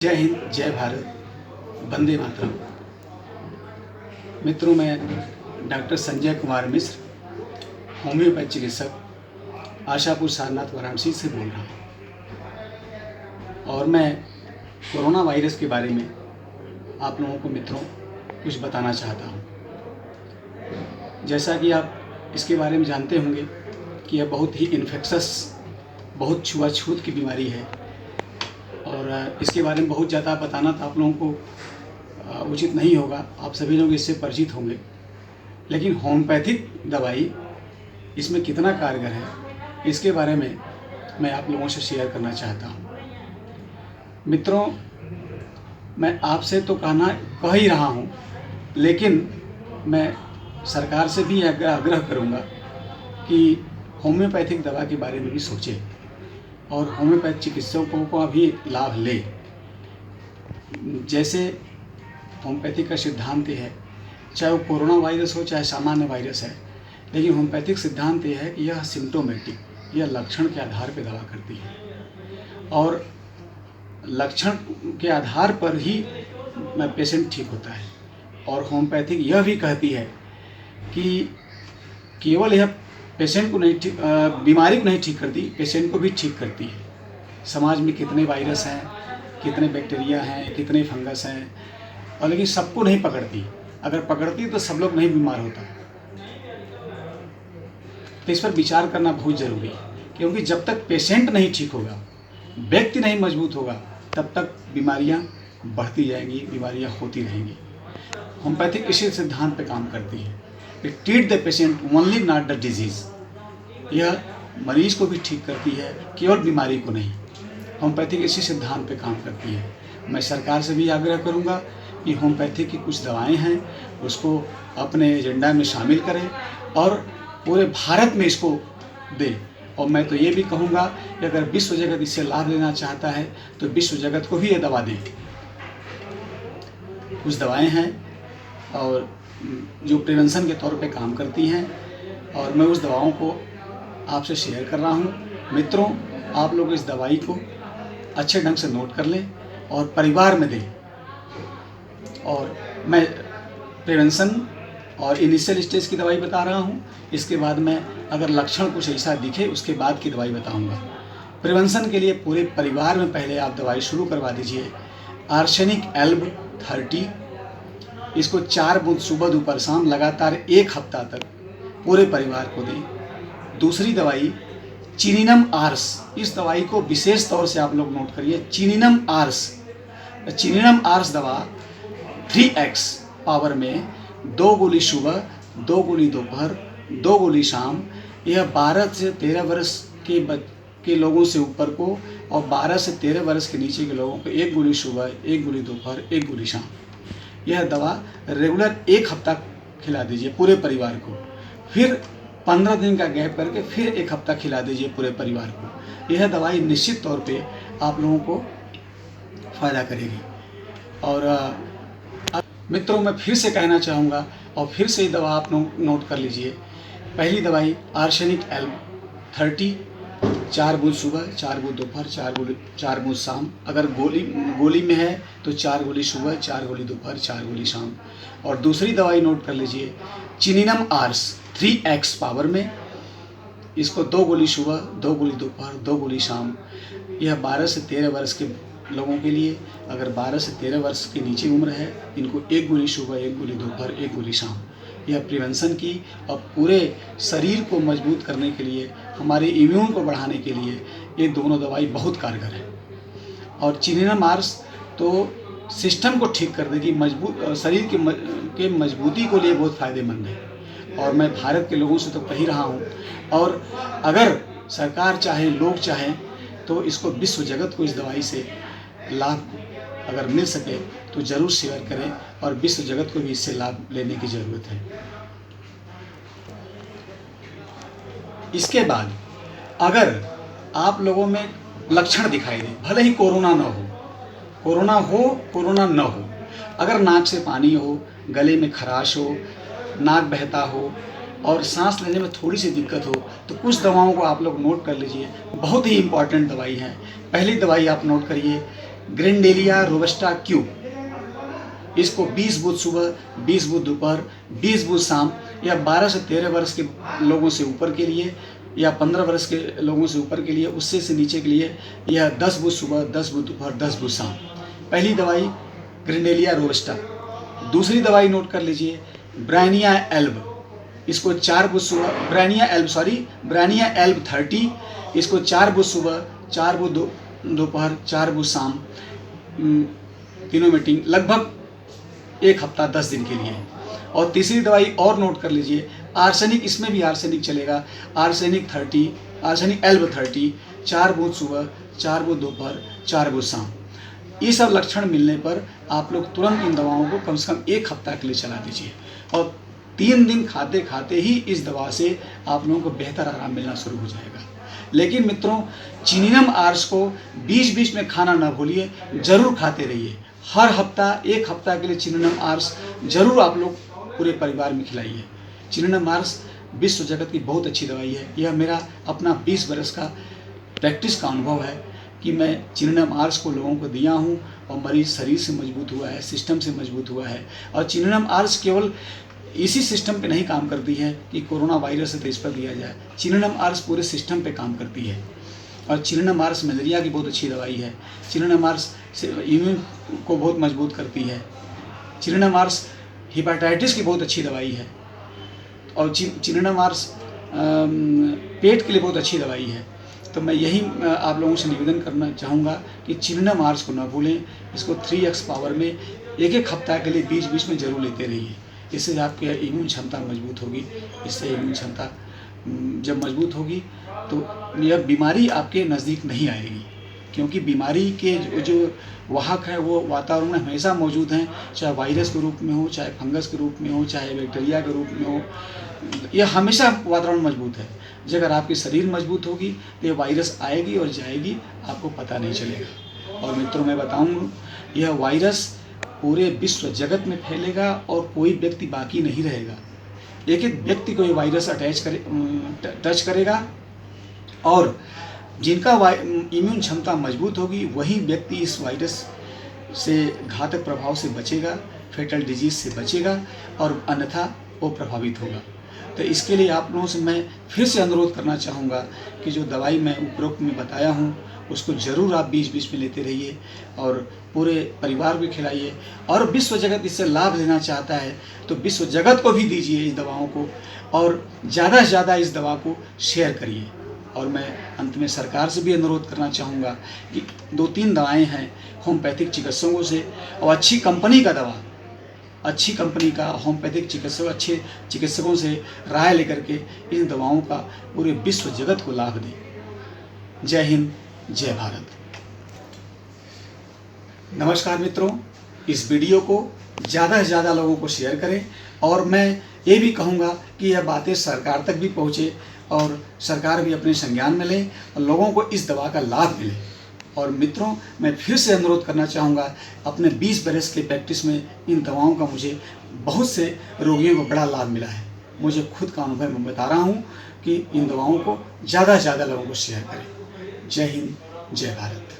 जय हिंद, जय भारत, वंदे मातरम। मित्रों, मैं डॉक्टर संजय कुमार मिश्र, होम्योपैथ चिकित्सक, आशापुर सारनाथ वाराणसी से बोल रहा हूँ। और मैं कोरोना वायरस के बारे में आप लोगों को मित्रों कुछ बताना चाहता हूँ। जैसा कि आप इसके बारे में जानते होंगे कि यह बहुत ही इन्फेक्शस, बहुत छुआछूत की बीमारी है और इसके बारे में बहुत ज़्यादा बताना तो आप लोगों को उचित नहीं होगा। आप सभी लोग इससे परिचित होंगे, लेकिन होम्योपैथिक दवाई इसमें कितना कारगर है इसके बारे में मैं आप लोगों से शेयर करना चाहता हूँ। मित्रों, मैं आपसे तो कह ही रहा हूँ, लेकिन मैं सरकार से भी आग्रह करूँगा कि होम्योपैथिक दवा के बारे में भी सोचें और होम्योपैथ चिकित्सकों को भी लाभ ले। जैसे होम्योपैथिक का सिद्धांत है, चाहे वो कोरोना वायरस हो चाहे सामान्य वायरस है, लेकिन होम्योपैथिक सिद्धांत ये है कि यह सिम्टोमेटिक, यह लक्षण के आधार पर दवा करती है और लक्षण के आधार पर ही पेशेंट ठीक होता है। और होम्योपैथिक यह भी कहती है कि केवल यह पेशेंट को नहीं ठीक, बीमारी को नहीं ठीक करती, पेशेंट को भी ठीक करती है। समाज में कितने वायरस हैं, कितने बैक्टीरिया हैं, कितने फंगस हैं, और लेकिन सबको नहीं पकड़ती। अगर पकड़ती तो सब लोग नहीं बीमार होता। तो इस पर विचार करना बहुत ज़रूरी है, क्योंकि जब तक पेशेंट नहीं ठीक होगा, व्यक्ति नहीं मजबूत होगा, तब तक बीमारियां बढ़ती जाएंगी, बीमारियां होती रहेंगी। होम्योपैथिक इसी सिद्धांत पे काम करती है, treat the patient only not the disease. यह मरीज को भी ठीक करती है, केवल बीमारी को नहीं। होम्योपैथिक इसी सिद्धांत पे काम करती है। मैं सरकार से भी आग्रह करूंगा कि होम्योपैथिक की कुछ दवाएं हैं उसको अपने एजेंडा में शामिल करें और पूरे भारत में इसको दें। और मैं तो ये भी कहूँगा कि अगर विश्व जगत इससे लाभ लेना चाहता है तो विश्व जगत को भी ये दवा दें। कुछ दवाएं हैं और जो प्रिवेंशन के तौर पे काम करती हैं, और मैं उस दवाओं को आपसे शेयर कर रहा हूँ। मित्रों, आप लोग इस दवाई को अच्छे ढंग से नोट कर लें और परिवार में दें। और मैं प्रिवेंशन और इनिशियल स्टेज की दवाई बता रहा हूँ। इसके बाद मैं अगर लक्षण कुछ ऐसा दिखे उसके बाद की दवाई बताऊँगा। प्रिवेंशन के लिए पूरे परिवार में पहले आप दवाई शुरू करवा दीजिए। आर्सेनिक एल्ब 30, इसको 4 बूंद सुबह दोपहर शाम लगातार 1 हफ्ता तक पूरे परिवार को दें। दूसरी दवाई चिनिनम आर्स, इस दवाई को विशेष तौर से आप लोग नोट करिए। चिनिनम आर्स दवा 3x पावर में 2 गोली सुबह, 2 गोली दोपहर, 2 गोली शाम। यह 12 से 13 वर्ष के लोगों से ऊपर को और 12 से 13 वर्ष के नीचे के लोगों को 1 गोली सुबह, 1 गोली दोपहर, 1 गोली शाम। यह दवा रेगुलर 1 हफ्ता खिला दीजिए पूरे परिवार को। फिर 15 दिन का गैप करके फिर 1 हफ्ता खिला दीजिए पूरे परिवार को। यह दवाई निश्चित तौर पे आप लोगों को फ़ायदा करेगी। और मित्रों, मैं फिर से कहना चाहूँगा और फिर से ये दवा आप नोट कर लीजिए। पहली दवाई आर्सेनिक एल्ब 30, 4 बूंद सुबह, 4 बूंद दोपहर, 4 बूंद शाम। अगर गोली में है तो 4 गोली सुबह, 4 गोली दोपहर, 4 गोली शाम। और दूसरी दवाई नोट कर लीजिए, चिनिनम आर्स 3x पावर में, इसको 2 गोली सुबह, 2 गोली दोपहर, 2 गोली शाम। यह 12 से 13 वर्ष के लोगों के लिए। अगर 12 से 13 वर्ष के नीचे उम्र है, इनको 1 गोली सुबह, 1 गोली दोपहर, 1 गोली शाम। यह प्रिवेंशन की और पूरे शरीर को मजबूत करने के लिए, हमारे इम्यून को बढ़ाने के लिए ये दोनों दवाई बहुत कारगर है। और चिनिनम आर्स तो सिस्टम को ठीक कर देगी, शरीर के मजबूती को लिए बहुत फ़ायदेमंद है। और मैं भारत के लोगों से तो कह ही रहा हूँ, और अगर सरकार चाहे, लोग चाहें, तो इसको विश्व जगत को इस दवाई से लाभ अगर मिल सके तो ज़रूर शेयर करें, और विश्व जगत को भी इससे लाभ लेने की ज़रूरत है। इसके बाद अगर आप लोगों में लक्षण दिखाई दे, भले ही कोरोना न हो, कोरोना न हो, अगर नाक से पानी हो, गले में खराश हो, नाक बहता हो और सांस लेने में थोड़ी सी दिक्कत हो, तो कुछ दवाओं को आप लोग नोट कर लीजिए। बहुत ही इम्पॉर्टेंट दवाई है। पहली दवाई आप नोट करिए, ग्रेंडेलिया रोबस्टा क्यू, इसको 20 बूथ सुबह, 20 बूथ दोपहर, 20 बूथ शाम, या 12 से 13 वर्ष के लोगों से ऊपर के लिए, या 15 वर्ष के लोगों से ऊपर के लिए, उससे से नीचे के लिए यह 10 बूथ सुबह, 10 बूथ दोपहर, 10 बूथ शाम। पहली दवाई ग्रेंडेलिया रोबस्टा। दूसरी दवाई नोट कर लीजिए, ब्रायनिया एल्ब, इसको 4 बूथ सुबह, ब्रायनिया एल्ब 30, इसको 4 बूथ सुबह, 4 बूथ दोपहर, 4 बूथ शाम, तीनों मीटिंग लगभग 1 हफ्ता 10 दिन के लिए। और तीसरी दवाई और नोट कर लीजिए, आर्सेनिक, इसमें भी आर्सेनिक चलेगा, आर्सेनिक एल्ब 30, 4 बूथ सुबह, 4 बूथ दोपहर, 4 बूथ शाम। ये सब लक्षण मिलने पर आप लोग तुरंत इन दवाओं को कम से कम 1 हफ्ता के लिए चला दीजिए, और 3 दिन खाते खाते ही इस दवा से आप लोगों को बेहतर आराम मिलना शुरू हो जाएगा। लेकिन मित्रों, चिनिनम आर्स को बीच बीच में खाना ना भूलिए, जरूर खाते रहिए। हर हफ्ता 1 हफ्ता के लिए चिनिनम आर्स जरूर आप लोग पूरे परिवार में खिलाइए। चिनिनम आर्स विश्व जगत की बहुत अच्छी दवाई है। यह मेरा अपना 20 बरस का प्रैक्टिस का अनुभव है कि मैं चिनिनम आर्स को लोगों को दिया हूँ, और मरीज शरीर से मजबूत हुआ है, सिस्टम से मजबूत हुआ है। और चिनिनम आर्स केवल इसी सिस्टम पे नहीं काम करती है कि कोरोना वायरस है तो इस पर दिया जाए, चिनिनम आर्स पूरे सिस्टम पे काम करती है। और चिनिनम आर्स मलेरिया की बहुत अच्छी दवाई है। चिनिनम आर्स इम्यून को बहुत मजबूत करती है। चिनिनम आर्स हेपेटाइटिस की बहुत अच्छी दवाई है। और चिनिनम आर्स पेट के लिए बहुत अच्छी दवाई है। तो मैं यही आप लोगों से निवेदन करना चाहूँगा कि चिनिनम आर्स को ना भूलें। इसको 3x पावर में 1-1 हफ्ता के लिए बीच बीच में जरूर लेते रहिए। इससे आपकी इम्यून क्षमता मजबूत होगी। इससे इम्यून क्षमता जब मजबूत होगी तो यह बीमारी आपके नज़दीक नहीं आएगी, क्योंकि बीमारी के जो वाहक हैं वो वातावरण में हमेशा मौजूद हैं, चाहे वायरस के रूप में हो, चाहे फंगस के रूप में हो, चाहे बैक्टीरिया के रूप में हो, यह हमेशा वातावरण मजबूत है। जब अगर आपकी शरीर मजबूत होगी तो ये वायरस आएगी और जाएगी, आपको पता नहीं चलेगा। और मित्रों, मैं बताऊँ, यह वायरस पूरे विश्व जगत में फैलेगा और कोई व्यक्ति बाकी नहीं रहेगा। एक व्यक्ति को ये वायरस टच करेगा, और जिनका इम्यून क्षमता मजबूत होगी वही व्यक्ति इस वायरस से घातक प्रभाव से बचेगा, फेटल डिजीज से बचेगा, और अन्यथा वो प्रभावित होगा। तो इसके लिए आप लोगों से मैं फिर से अनुरोध करना चाहूँगा कि जो दवाई मैं उपरोक्त में बताया हूँ उसको ज़रूर आप बीच बीच में लेते रहिए, और पूरे परिवार को खिलाइए। और विश्व जगत इससे लाभ लेना चाहता है तो विश्व जगत को भी दीजिए इस दवाओं को, और ज़्यादा से ज़्यादा इस दवा को शेयर करिए। और मैं अंत में सरकार से भी अनुरोध करना चाहूँगा कि 2-3 दवाएं हैं होम्योपैथिक चिकित्सकों से, और अच्छी कंपनी का दवा, अच्छी कंपनी का होम्योपैथिक अच्छे चिकित्सकों से राय लेकर के इन दवाओं का पूरे विश्व जगत को लाभ दें। जय हिंद, जय भारत। नमस्कार मित्रों, इस वीडियो को ज़्यादा से ज़्यादा लोगों को शेयर करें, और मैं ये भी कहूँगा कि यह बातें सरकार तक भी पहुँचे और सरकार भी अपने संज्ञान में ले और लोगों को इस दवा का लाभ मिले। और मित्रों, मैं फिर से अनुरोध करना चाहूँगा, अपने 20 बरस के प्रैक्टिस में इन दवाओं का मुझे बहुत से रोगियों को बड़ा लाभ मिला है। मुझे खुद का अनुभव मैं बता रहा हूँ कि इन दवाओं को ज़्यादा से ज़्यादा लोगों को शेयर करें। जय हिंद, जय भारत।